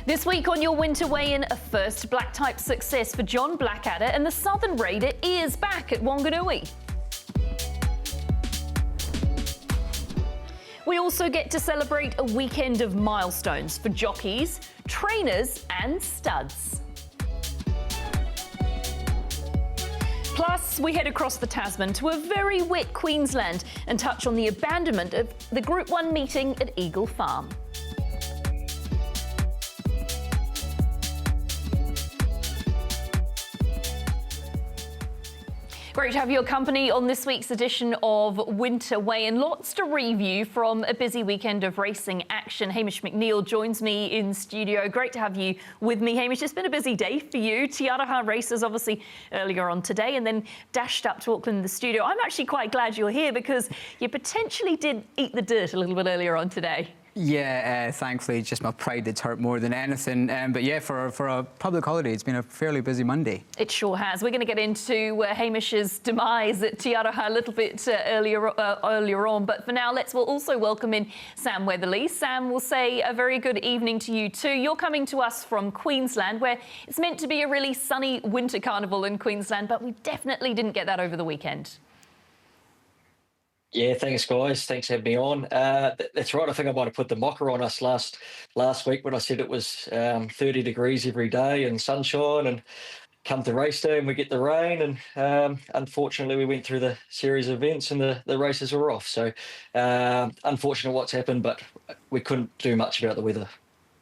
This week on your winter weigh-in, a first black type success for John Blackadder, and the Southern Raider is back at Whanganui. We also get to celebrate a weekend of milestones for jockeys, trainers and studs. Plus, we head across the Tasman to a very wet Queensland and touch on the abandonment of the Group 1 meeting at Eagle Farm. Great to have your company on this week's edition of Winter Weigh-In. Lots to review from a busy weekend of racing action. Hamish McNeil joins me in studio. Great to have you with me, Hamish. It's been a busy day for you. Te Aroha races obviously earlier on today and then dashed up to Auckland in the studio. I'm actually quite glad you're here because you potentially did eat the dirt a little bit earlier on today. Yeah, thankfully, just my pride that's hurt more than anything. But yeah, for a public holiday, it's been a fairly busy Monday. It sure has. We're going to get into Hamish's demise at Te Aroha a little bit earlier on. But for now, we'll also welcome in Sam Weatherly. Sam, will say a very good evening to you too. You're coming to us from Queensland, where it's meant to be a really sunny winter carnival in Queensland, but we definitely didn't get that over the weekend. Yeah, thanks, guys. Thanks for having me on. That's right. I think I might have put the mocker on us last week when I said it was 30 degrees every day and sunshine, and come to race day and we get the rain. And unfortunately, we went through the series of events and the races were off. So unfortunate what's happened, but we couldn't do much about the weather.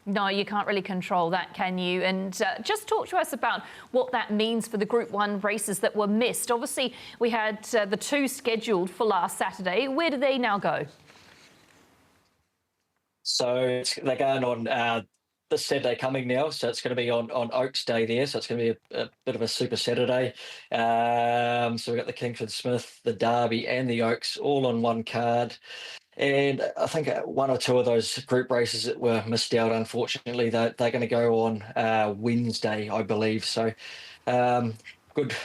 No, you can't really control that, can you? And just talk to us about what that means for the Group 1 races that were missed. Obviously, we had the two scheduled for last Saturday. Where do they now go? So they're going on this Saturday coming now. So it's going to be on Oaks Day there. So it's going to be a bit of a super Saturday. So we've got the Kingsford Smith, the Derby and the Oaks all on one card. And I think one or two of those group races that were missed out, unfortunately, they're going to go on Wednesday, I believe. So good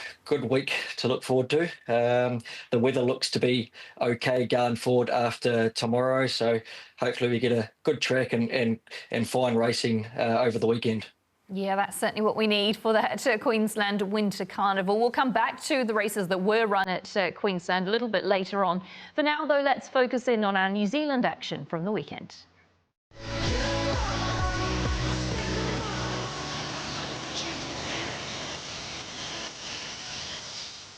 week to look forward to. The weather looks to be okay going forward after tomorrow. So hopefully we get a good track and fine racing over the weekend. Yeah, that's certainly what we need for that Queensland Winter Carnival. We'll come back to the races that were run at Queensland a little bit later on. For now, though, let's focus in on our New Zealand action from the weekend.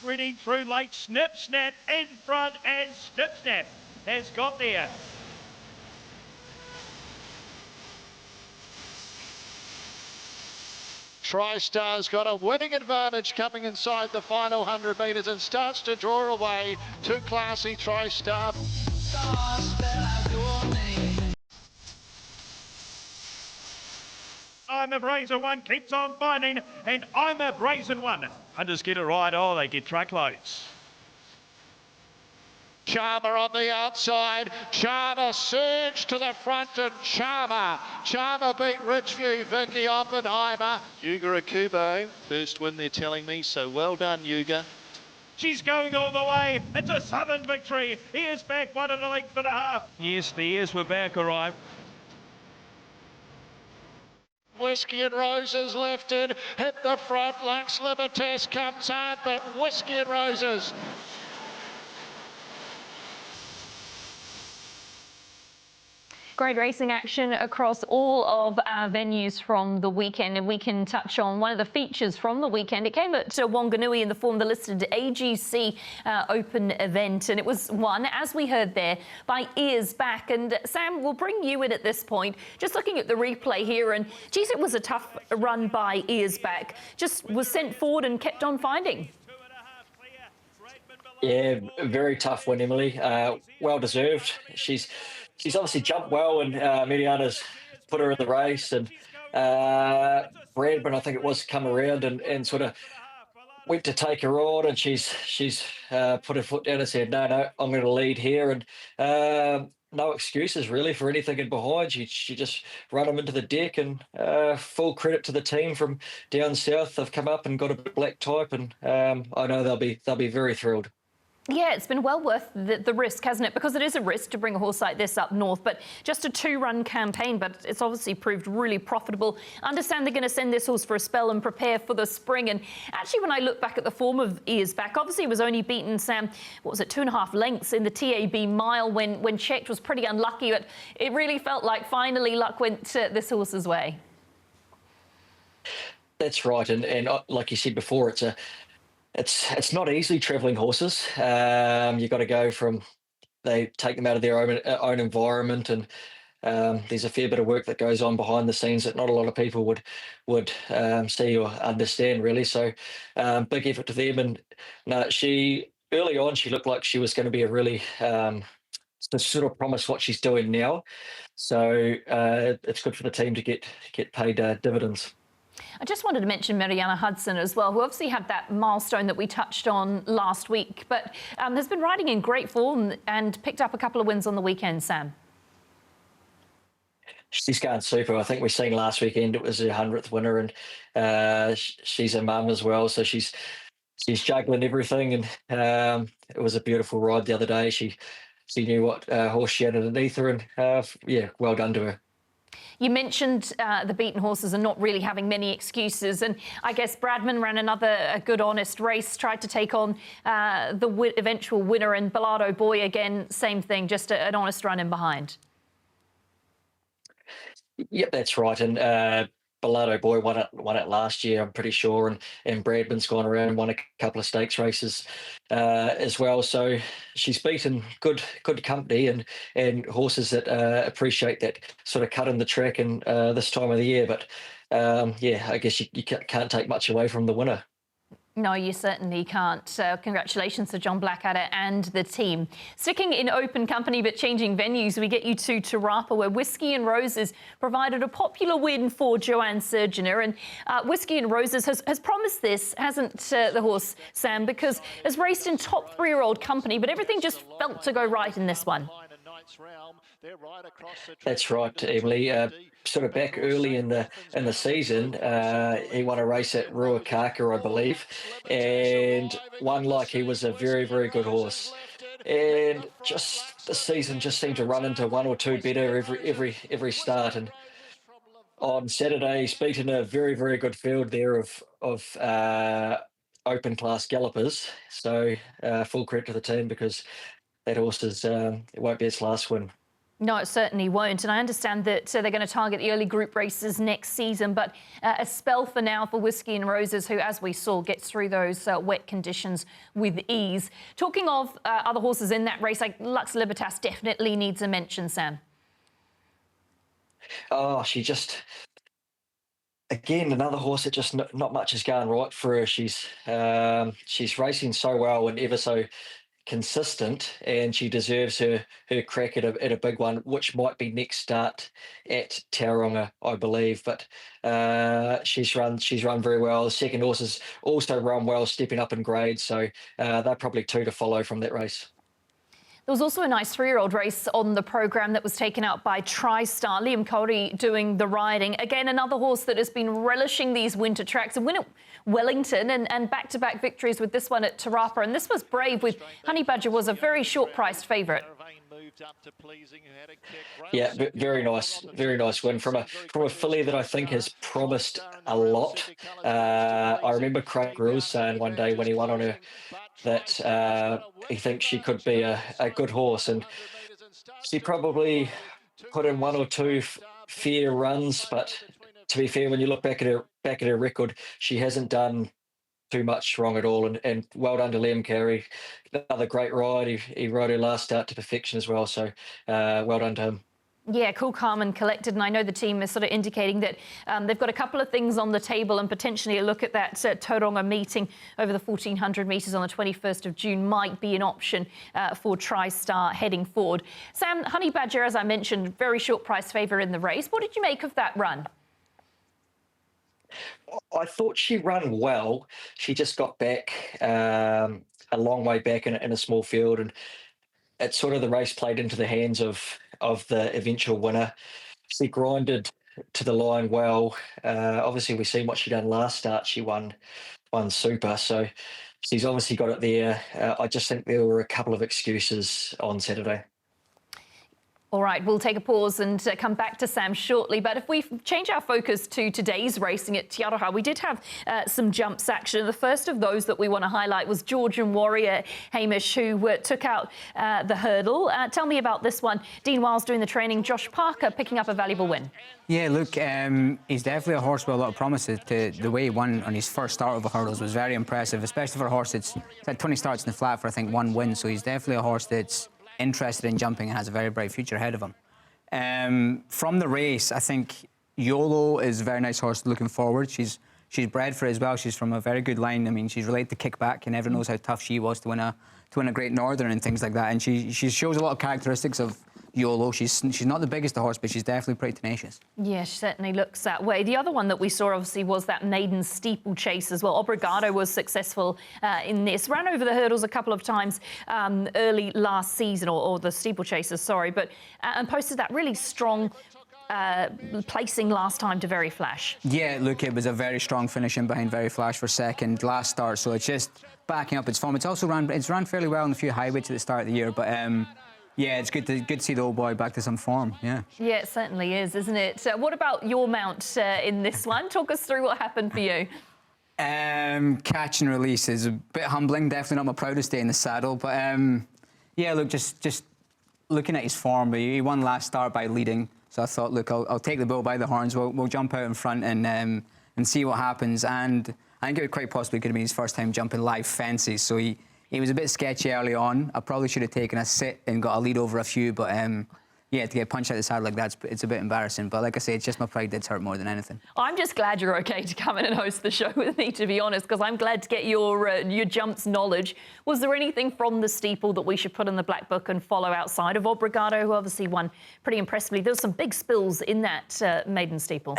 Reading through late, Snip Snap in front, and Snip Snap has got there. TriStar's got a winning advantage coming inside the final 100 metres and starts to draw away. Too classy, TriStar. I'm a Brazen One keeps on finding, and I'm a Brazen One. Hunters get it right, oh, they get truckloads. Charmer on the outside. Charmer surged to the front and Charmer beat Ridgeview, Vicky Oppenheimer. Yuga Akubo, first win they're telling me, so well done Yuga. She's going all the way. It's a Southern victory. Ears back 1.5 lengths. Yes, the ears were back, all right. Whiskey and Roses lifted, hit the front, Lux Libertas comes hard, but Whiskey and Roses. Great racing action across all of our venues from the weekend, and we can touch on one of the features from the weekend. It came at Whanganui in the form of the listed AGC Open event, and it was won, as we heard there, by Ears Back. And Sam, we'll bring you in at this point. Just looking at the replay here, and geez, it was a tough run by Ears Back. Just was sent forward and kept on finding. Yeah, very tough win, Emily. Well deserved. She's obviously jumped well, and Mediana's put her in the race, and Bradman, I think it was, come around and sort of went to take her on, and she's put her foot down and said, no, I'm going to lead here, and no excuses really for anything in behind. She just run them into the deck, and full credit to the team from down south. They've come up and got a black type, and I know they'll be very thrilled. Yeah, it's been well worth the risk, hasn't it? Because it is a risk to bring a horse like this up north, but just a 2-run campaign, but it's obviously proved really profitable. I understand they're going to send this horse for a spell and prepare for the spring. And actually, when I look back at the form of years back, obviously it was only beaten, Sam, what was it, 2.5 lengths in the TAB mile when checked, was pretty unlucky, but it really felt like finally luck went this horse's way. That's right, and like you said before, it's not easily travelling horses. You've got to go from, they take them out of their own environment, and there's a fair bit of work that goes on behind the scenes that not a lot of people would see or understand, really. So big effort to them. And no, she early on she looked like she was going to be a really to sort of promise what she's doing now. So it's good for the team to get paid dividends. I just wanted to mention Mariana Hudson as well, who obviously had that milestone that we touched on last week, but has been riding in great form and picked up a couple of wins on the weekend, Sam. She's going super. I think we've seen last weekend it was her 100th winner, and she's a mum as well, so she's juggling everything. And it was a beautiful ride the other day. She knew what horse she had underneath her, and yeah, well done to her. You mentioned the beaten horses are not really having many excuses, and I guess Bradman ran another good, honest race, tried to take on the eventual winner, and Bellado Boy again, same thing, just an honest run in behind. Yep, that's right. And Bellado Boy won it last year, I'm pretty sure, and Bradman's gone around and won a couple of stakes races as well. So she's beaten good company and horses that appreciate that sort of cut in the track and this time of the year. But yeah, I guess you can't take much away from the winner. No, you certainly can't. Congratulations to John Blackadder and the team. Sticking in open company but changing venues, we get you to Te Rapa, where Whiskey and Roses provided a popular win for Joanne Surgener. And Whiskey and Roses has promised this, hasn't the horse, Sam, because has raced in top 3-year-old company, but everything just felt to go right in this one. That's right, Emily. Sort of back early in the season, he won a race at Ruakaka, I believe, and won like he was a very, very good horse. And just the season just seemed to run into one or two better every start. And on Saturday, he's beaten a very, very good field there of open class gallopers. So full credit to the team, because that horse it won't be its last win. No, it certainly won't. And I understand that they're going to target the early group races next season, but a spell for now for Whiskey and Roses, who, as we saw, gets through those wet conditions with ease. Talking of other horses in that race, like Lux Libertas definitely needs a mention, Sam. Oh, she just... Again, another horse that just not much is going right for her. She's racing so well and ever so consistent, and she deserves her crack at a big one, which might be next start at Tauranga, I believe. But she's run very well. The second horse has also run well, stepping up in grade, so they're probably two to follow from that race. There was also a nice 3-year-old race on the programme that was taken out by TriStar. Liam Cody doing the riding. Again, another horse that has been relishing these winter tracks. A win at Wellington and back-to-back victories with this one at Te Rapa. And this was brave, with Honey Badger was a very short-priced favourite. Yeah, very nice win from a filly that I think has promised a lot. I remember Craig Rules saying one day when he won on her that he thinks she could be a good horse, and she probably put in one or two fair runs. But to be fair, when you look back at her record, she hasn't done too much wrong at all, and well done to Liam Carey. Another great ride. He rode her last start to perfection as well, so well done to him. Yeah, cool, calm and collected. And I know the team is sort of indicating that they've got a couple of things on the table, and potentially a look at that Tauranga meeting over the 1,400 metres on the 21st of June might be an option for TriStar heading forward. Sam, Honey Badger, as I mentioned, very short price favourite in the race. What did you make of that run? I thought she ran well. She just got back a long way back in a small field, and it's sort of the race played into the hands of the eventual winner. She grinded to the line well. Obviously, we've seen what she done last start. She won super, so He's obviously got it there. I just think there were a couple of excuses on Saturday. All right, we'll take a pause and come back to Sam shortly. But if we change our focus to today's racing at Te Aroha, we did have some jumps action. The first of those that we want to highlight was Georgian Warrior, Hamish, who took out the hurdle. Tell me about this one. Dean Wiles doing the training, Josh Parker picking up a valuable win. Yeah, look, he's definitely a horse with a lot of promises. The way he won on his first start of the hurdles was very impressive, especially for a horse that's had 20 starts in the flat for, I think, 1 win. So he's definitely a horse that's interested in jumping and has a very bright future ahead of him. From the race, I think YOLO is a very nice horse looking forward. She's bred for it as well. She's from a very good line. I mean, she's related to Kickback, and everyone knows how tough she was to win a Great Northern and things like that. And she shows a lot of characteristics of YOLO. She's not the biggest of horse, but she's definitely pretty tenacious. Yeah, she certainly looks that way. The other one that we saw, obviously, was that maiden steeplechase as well. Obrigado was successful in this. Ran over the hurdles a couple of times early last season, or the steeplechasers, sorry, but and posted that really strong placing last time to Very Flash. Yeah, look, it was a very strong finishing behind Very Flash for second last start, so it's just backing up its form. It's also ran fairly well in a few highweights at the start of the year, but yeah, it's good to see the old boy back to some form, yeah. Yeah, it certainly is, isn't it? What about your mount in this one? Talk us through what happened for you. Catch and release is a bit humbling, definitely not my proudest day in the saddle, but yeah, look, just looking at his form, he won last start by leading, so I thought, look, I'll take the bull by the horns, we'll jump out in front and see what happens, and I think it quite possibly could have been his first time jumping live fences, so he was a bit sketchy early on. I probably should have taken a sit and got a lead over a few, but yeah, to get punched out the saddle like that, it's a bit embarrassing. But like I say, it's just my pride that's hurt more than anything. I'm just glad you're okay to come in and host the show with me, to be honest, because I'm glad to get your jumps knowledge. Was there anything from the steeple that we should put in the black book and follow outside of Obrigado, who obviously won pretty impressively? There was some big spills in that maiden steeple.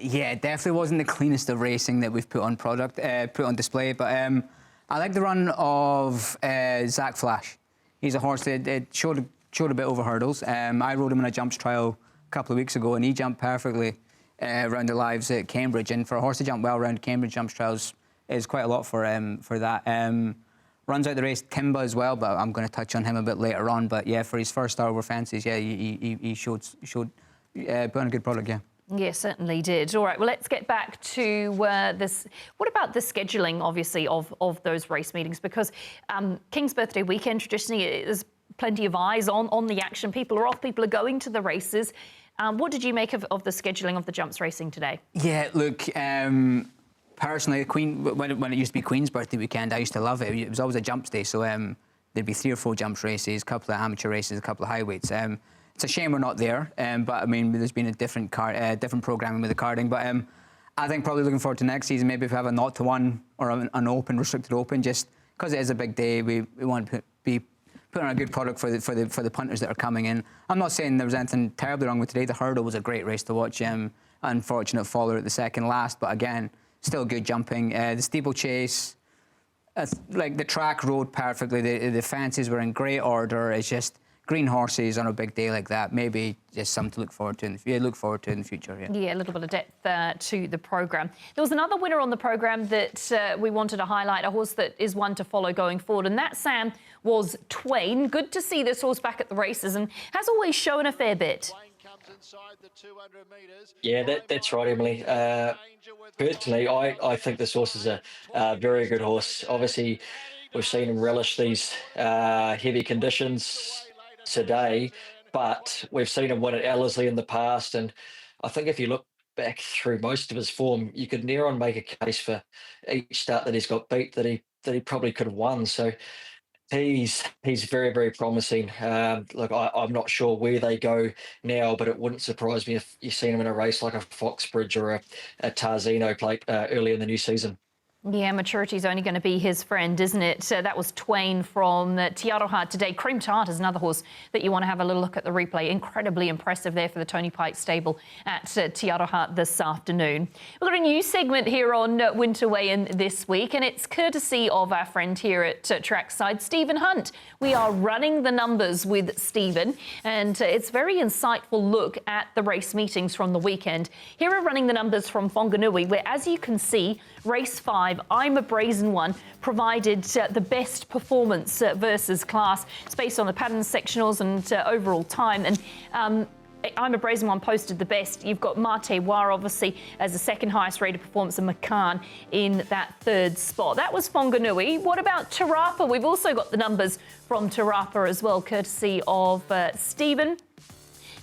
Yeah, it definitely wasn't the cleanest of racing that we've put on display, but I like the run of Zach Flash. He's a horse that showed a bit over hurdles. I rode him in a jumps trial a couple of weeks ago, and he jumped perfectly around the lives at Cambridge. And for a horse to jump well around Cambridge jumps trials is quite a lot for that. Runs out the race Timba as well, but I'm going to touch on him a bit later on. But yeah, for his first start over fences, yeah, he showed put on a good product, yeah. Yeah, certainly did. All right, well, let's get back to this. What about the scheduling, obviously, of those race meetings? Because King's Birthday weekend, traditionally, there's plenty of eyes on the action. People are off, people are going to the races. What did you make of the scheduling of the jumps racing today? Yeah, look, personally, when it used to be Queen's Birthday weekend, I used to love it. It was always a jumps day, so there'd be 3 or 4 jumps races, a couple of amateur races, a couple of highweights. It's a shame we're not there, but I mean, there's been a different programming with the carding. But I think probably looking forward to next season, maybe if we have a 0-1 or an open, restricted open, just because it is a big day, we want to be putting on a good product for the punters that are coming in. I'm not saying there was anything terribly wrong with today. The hurdle was a great race to watch. Unfortunate follower at the second last, but again, still good jumping. The steeplechase, like the track rode perfectly. The fences were in great order. It's just green horses on a big day like that, maybe just something to look forward to in the future. Yeah, a little bit of depth to the programme. There was another winner on the programme that we wanted to highlight, a horse that is one to follow going forward, and that, Sam, was Twain. Good to see this horse back at the races and has always shown a fair bit. Yeah, that's right, Emily. Personally, I think this horse is a very good horse. Obviously, we've seen him relish these heavy conditions today, but we've seen him win at Ellerslie in the past, and I think if you look back through most of his form, you could near on make a case for each start that he's got beat that he probably could have won. So he's very, very promising. Look, I'm not sure where they go now, but it wouldn't surprise me if you've seen him in a race like a Foxbridge or a Tarzino plate early in the new season. Yeah, maturity is only going to be his friend, isn't it? That was Twain from Te Aroha today. Cream Tart is another horse that you want to have a little look at the replay. Incredibly impressive there for the Tony Pike stable at Te Aroha this afternoon. We've got a new segment here on Winter Weigh-In this week, and it's courtesy of our friend here at Trackside, Stephen Hunt. We are running the numbers with Stephen, and it's a very insightful look at the race meetings from the weekend. Here are running the numbers from Whanganui, where, as you can see, race 5 5, I'm a Brazen One, provided the best performance versus class. It's based on the pattern sectionals and overall time. And I'm a Brazen One posted the best. You've got Mate War, obviously, as the second highest rated performance, and McCann in that third spot. That was Whanganui. What about Tarappa? We've also got the numbers from Tarappa as well, courtesy of Stephen.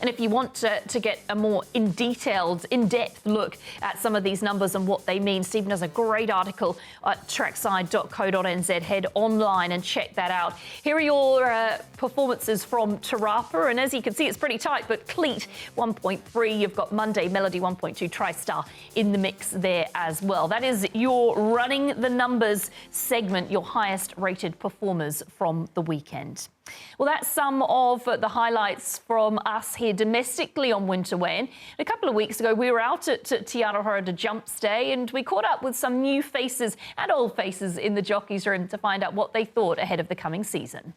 And if you want to get a more in-depth look at some of these numbers and what they mean, Stephen has a great article at trackside.co.nz. Head online and check that out. Here are your performances from Tarappa. And as you can see, it's pretty tight, but Cleat 1.3. You've got Monday Melody 1.2, TriStar in the mix there as well. That is your running the numbers segment, your highest rated performers from the weekend. Well, that's some of the highlights from us here domestically on Winter Weigh-In. A couple of weeks ago, we were out at Te Aroha Jumps Day, and we caught up with some new faces and old faces in the jockeys' room to find out what they thought ahead of the coming season.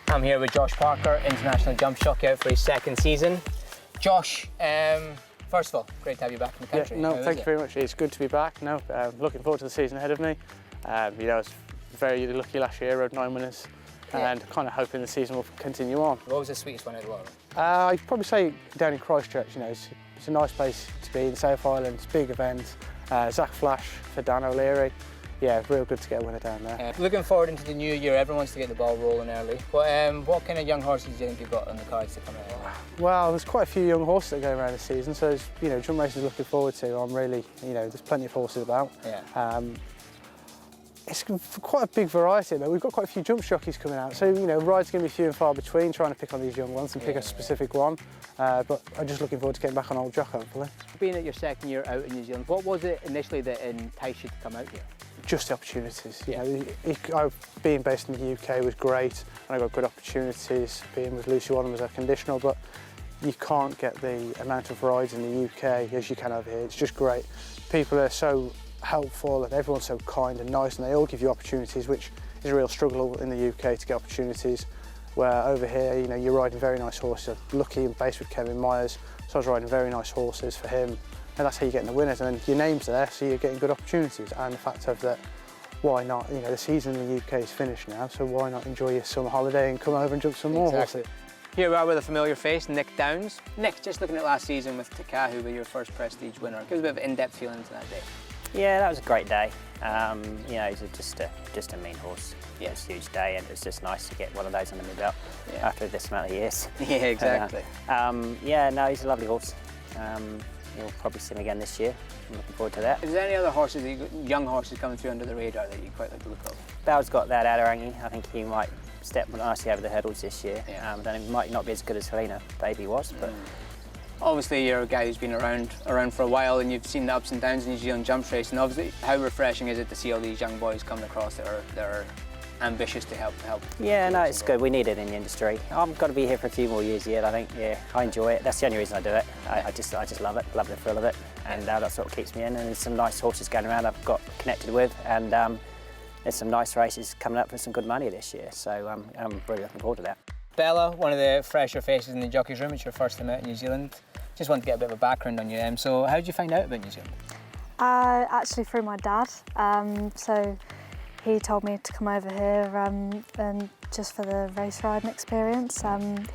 I'm here with Josh Parker, international jump jockey, out for his second season. Josh, first of all, great to have you back in the country. Yeah, no, thank you very much. It's good to be back. No, looking forward to the season ahead of me. I was very lucky last year, rode 9 winners, and kind of hoping the season will continue on. What was the sweetest one of the world? I'd probably say down in Christchurch. It's a nice place to be in South Island. It's a big event. Zach Flash for Dan O'Leary. Yeah, real good to get a winner down there. Looking forward into the new year, everyone wants to get the ball rolling early. What kind of young horses do you think you've got on the cards to come out? Well, there's quite a few young horses that go around this season, so jump races looking forward to. I'm really, there's plenty of horses about. Yeah. It's quite a big variety though. We've got quite a few jump jockeys coming out, so rides going to be few and far between, trying to pick on these young ones and pick a specific one. But I'm just looking forward to getting back on Old Jock, hopefully. Being at your second year out in New Zealand, what was it initially that enticed you to come out here? Just the opportunities. Being based in the UK was great, and I got good opportunities. Being with Lucy Wadham was a conditional, but you can't get the amount of rides in the UK as you can over here. It's just great. People are so helpful and everyone's so kind and nice, and they all give you opportunities, which is a real struggle in the UK to get opportunities. Where over here, you're riding very nice horses. Lucky and based with Kevin Myers, so I was riding very nice horses for him. And that's how you're getting the winners, and then your name's there, so you're getting good opportunities. And the fact of that, why not? The season in the UK is finished now, so why not enjoy your summer holiday and come over and jump some more horses? Here we are with a familiar face, Nick Downs. Nick, just looking at last season with Takahu, with your first prestige winner, give us a bit of in-depth feeling to that day. Yeah, that was a great day. He's just a mean horse. Yeah, it was a huge day, and it was just nice to get one of those under my belt after this amount of years. Yeah, exactly. He's a lovely horse. You'll probably see him again this year. I'm looking forward to that. Is there any other horses, young horses coming through under the radar that you quite like to look at? Bell's got that Adorangi. I think he might step nicely over the hurdles this year. Yeah. Then he might not be as good as Helena Baby was, but. Obviously, you're a guy who's been around for a while, and you've seen the ups and downs in New Zealand jump race. And obviously, how refreshing is it to see all these young boys coming across that are ambitious to help? Yeah, no, it's good. We need it in the industry. I've got to be here for a few more years yet. I think, I enjoy it. That's the only reason I do it. I just love it, love the thrill of it, and that's what keeps me in. And there's some nice horses going around I've got connected with, and there's some nice races coming up for some good money this year. So I'm really looking forward to that. Bella, one of the fresher faces in the jockeys' room. It's your first time out in New Zealand. Just want to get a bit of a background on you. So how did you find out about New Zealand? Actually through my dad. So he told me to come over here and just for the race riding experience.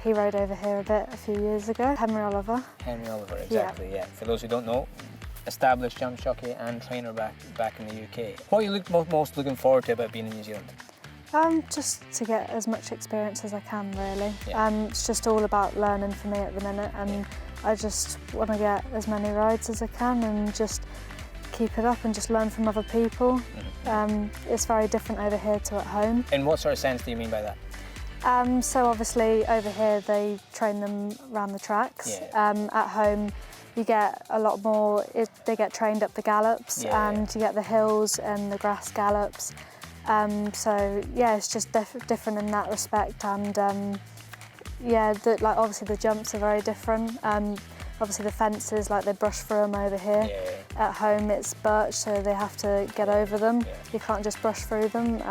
He rode over here a bit a few years ago. Henry Oliver, exactly, yeah. For those who don't know, established jump jockey and trainer back in the UK. What are you most looking forward to about being in New Zealand? Just to get as much experience as I can, really. Yeah. It's just all about learning for me at the minute, and I just want to get as many rides as I can and just keep it up and just learn from other people. It's very different over here to at home. In what sort of sense do you mean by that? So obviously over here they train them around the tracks. Yeah. At home you get a lot more, they get trained up the gallops, and you get the hills and the grass gallops. So yeah, it's just different in that respect, and obviously the jumps are very different. Obviously the fences, like they brush through them over here. At home it's birch, so they have to get over them. You can't just brush through them.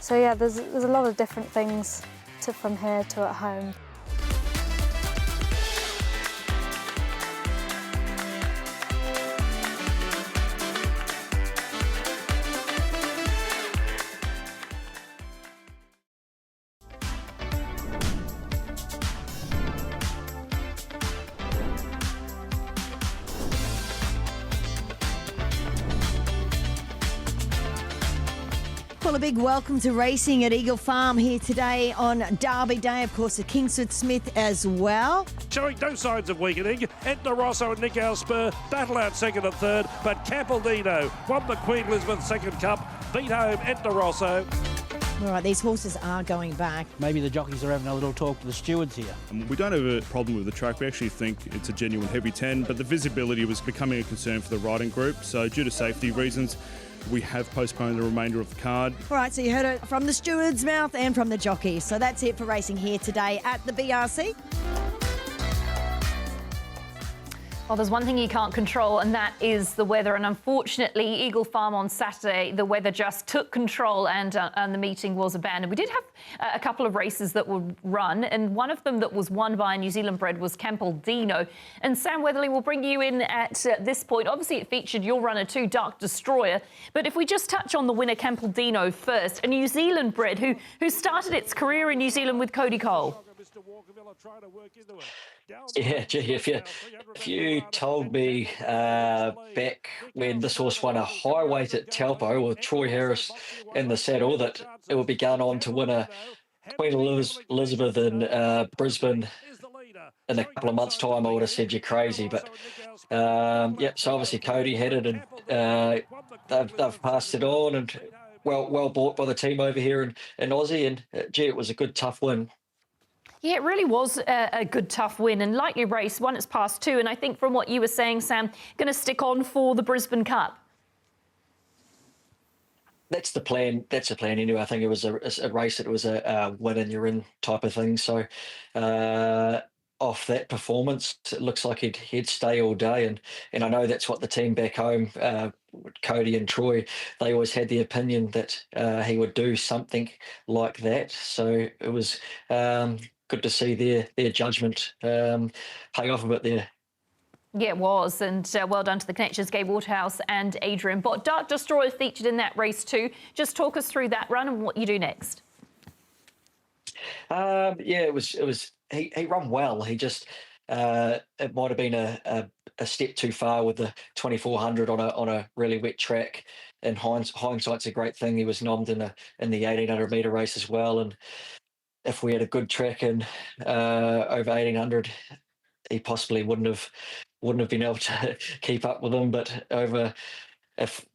So yeah, there's a lot of different things from here to at home. Well, a big welcome to racing at Eagle Farm here today on Derby Day. Of course, at Kingsford Smith as well. Showing no signs of weakening. Edna Rosso and Nick Alspur battle out second and third, but Campbellino won the Queen Elizabeth II Cup, beat home Edna Rosso. All right, these horses are going back. Maybe the jockeys are having a little talk to the stewards here. We don't have a problem with the track. We actually think it's a genuine heavy 10, but the visibility was becoming a concern for the riding group. So due to safety reasons, we have postponed the remainder of the card. All right, so you heard it from the steward's mouth and from the jockeys. So that's it for racing here today at the BRC. Well, there's one thing you can't control, and that is the weather. And unfortunately, Eagle Farm on Saturday, the weather just took control and the meeting was abandoned. We did have a couple of races that were run, and one of them that was won by a New Zealand bred was Campbellino. And Sam Weatherly will bring you in at this point. Obviously, it featured your runner too, Dark Destroyer. But if we just touch on the winner, Campbellino, first, a New Zealand bred who started its career in New Zealand with Cody Cole. Yeah, gee, if you told me back when this horse won a high weight at Taupo with Troy Harris in the saddle that it would be going on to win a Queen Elizabeth in Brisbane in a couple of months' time, I would have said you're crazy. But yeah, so obviously Cody had it, and they've passed it on, and well bought by the team over here in Aussie, and gee, it was a good tough win. Yeah, it really was a good, tough win, and likely race, won its past two. And I think from what you were saying, Sam, going to stick on for the Brisbane Cup. That's the plan. That's the plan anyway. I think it was a race that was a win and you're in type of thing. So off that performance, it looks like he'd stay all day. And I know that's what the team back home, Cody and Troy, they always had the opinion that he would do something like that. So it was good to see their judgment pay off a bit there. Yeah, it was, and well done to the connections, Gabe Waterhouse and Adrian Bott. Dark Destroyer featured in that race too. Just talk us through that run and what you do next. Yeah, it was. He run well. He just it might have been a step too far with the 2400 on a really wet track. And hindsight's a great thing. He was nommed in the 1800 metre race as well. And if we had a good track in over 1800, he possibly wouldn't have been able to keep up with him. But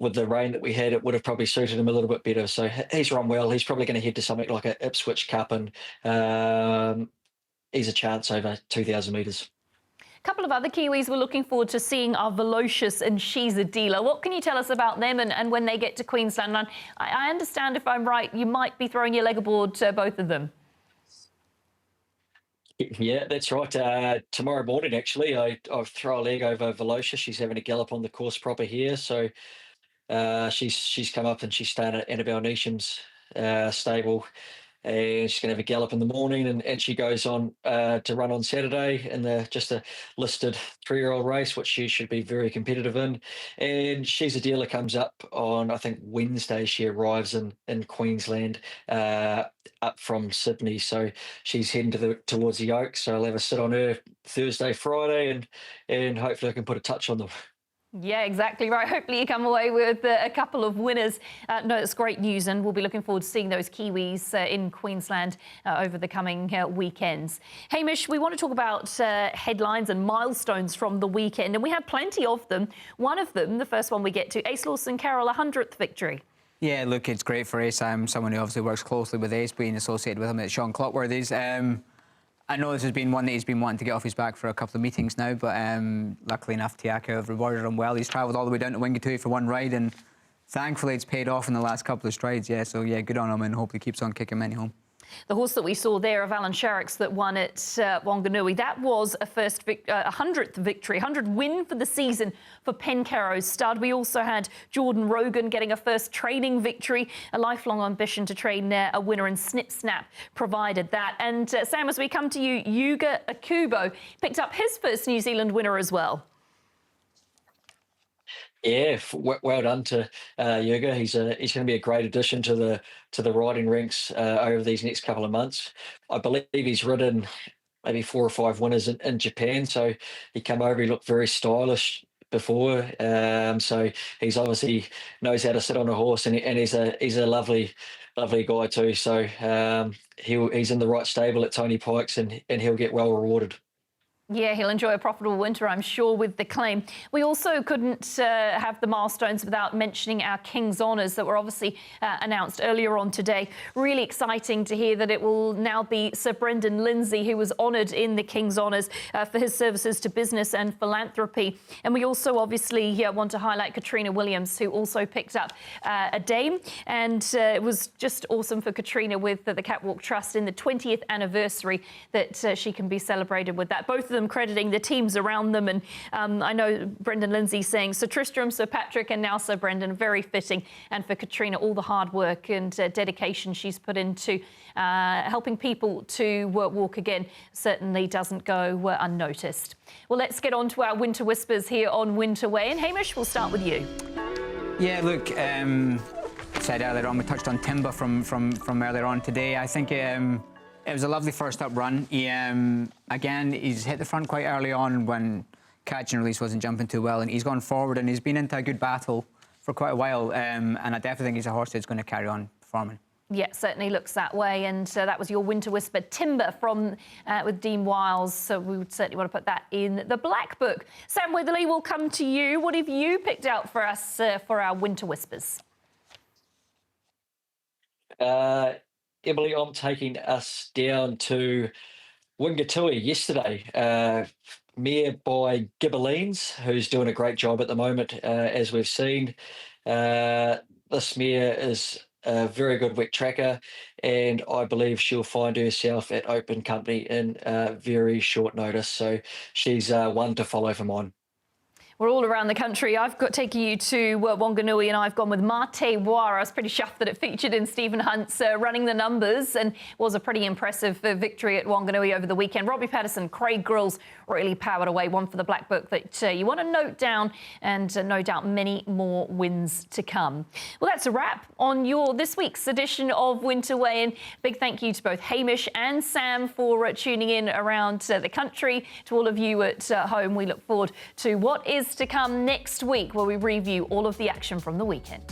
with the rain that we had, it would have probably suited him a little bit better. So he's run well. He's probably going to head to something like a Ipswich Cup, and he's a chance over 2,000 metres. A couple of other Kiwis we're looking forward to seeing are Velocious and She's a Dealer. What can you tell us about them and when they get to Queensland? And I understand, if I'm right, you might be throwing your leg aboard to both of them. Yeah, that's right. Tomorrow morning, actually, I'll throw a leg over Velocious. She's having a gallop on the course proper here. So she's come up and she's staying at Annabelle Neesham's stable. And she's going to have a gallop in the morning, and she goes on to run on Saturday in just a listed 3-year-old race, which she should be very competitive in. And She's a Dealer comes up on, I think, Wednesday. She arrives in Queensland up from Sydney. So she's heading towards the Oaks. So I'll have a sit on her Thursday, Friday, and hopefully I can put a touch on them. Yeah, exactly right. Hopefully you come away with a couple of winners. No, it's great news, and we'll be looking forward to seeing those Kiwis in Queensland over the coming weekends. Hamish, we want to talk about headlines and milestones from the weekend, and we have plenty of them. One of them, the first one we get to, Ace Lawson Carroll, 100th victory. Yeah, look, it's great for Ace. I'm someone who obviously works closely with Ace, being associated with him at Sean Clotworthy's. I know this has been one that he's been wanting to get off his back for a couple of meetings now, but luckily enough, Tiaka have rewarded him well. He's travelled all the way down to Whanganui for one ride, and thankfully it's paid off in the last couple of strides. Yeah, so yeah, good on him, and hopefully keeps on kicking many home. The horse that we saw there of Alan Sharrock's that won at Whanganui, that was a 100th victory, 100 win for the season for Pencarrow's stud. We also had Jordan Rogan getting a first training victory, a lifelong ambition to train a winner, and Snip Snap provided that. And Sam, as we come to you, Yuga Akubo picked up his first New Zealand winner as well. Yeah, well done to Yuga. He's going to be a great addition to the riding ranks over these next couple of months. I believe he's ridden maybe 4 or 5 winners in Japan, so he came over. He looked very stylish before, so he's obviously knows how to sit on a horse, and he's a lovely guy too. So he's in the right stable at Tony Pikes, and he'll get well rewarded. Yeah, he'll enjoy a profitable winter, I'm sure, with the claim. We also couldn't have the milestones without mentioning our King's Honours that were obviously announced earlier on today. Really exciting to hear that it will now be Sir Brendan Lindsay who was honoured in the King's Honours for his services to business and philanthropy. And we also obviously want to highlight Katrina Williams, who also picked up a Dame. And it was just awesome for Katrina with the Catwalk Trust in the 20th anniversary that she can be celebrated with that. Both of them crediting the teams around them, and I know Brendan Lindsay saying Sir Tristram, Sir Patrick, and now Sir Brendan, very fitting. And for Katrina, all the hard work and dedication she's put into helping people to walk again certainly doesn't go unnoticed. Well, let's get on to our Winter Whispers here on Winter Weigh-In. Hamish, we'll start with you. Yeah, look, said earlier on, we touched on Timber from earlier on today. I think it was a lovely first up run. He, again, he's hit the front quite early on when catch and release wasn't jumping too well, and he's gone forward and he's been into a good battle for quite a while, and I definitely think he's a horse that's going to carry on performing. Yeah, certainly looks that way, and that was your Winter Whisper Timber from with Dean Wiles, so we would certainly want to put that in the Black Book. Sam Witherley, we'll come to you. What have you picked out for us for our Winter Whispers? Emily, I'm taking us down to Whanganui yesterday. Mare by Gibberlines, who's doing a great job at the moment, as we've seen. This mare is a very good wet tracker, and I believe she'll find herself at open company in very short notice. So she's one to follow for mine. We're all around the country. I've got taking you to Whanganui, and I've gone with Mate War. I was pretty chuffed that it featured in Stephen Hunt's running the numbers, and was a pretty impressive victory at Whanganui over the weekend. Robbie Patterson, Craig Grills really powered away, one for the Black Book that you want to note down, and no doubt many more wins to come. Well, that's a wrap on this week's edition of Winter Weigh-In. Big thank you to both Hamish and Sam for tuning in around the country. To all of you at home, we look forward to what is to come next week, where we review all of the action from the weekend.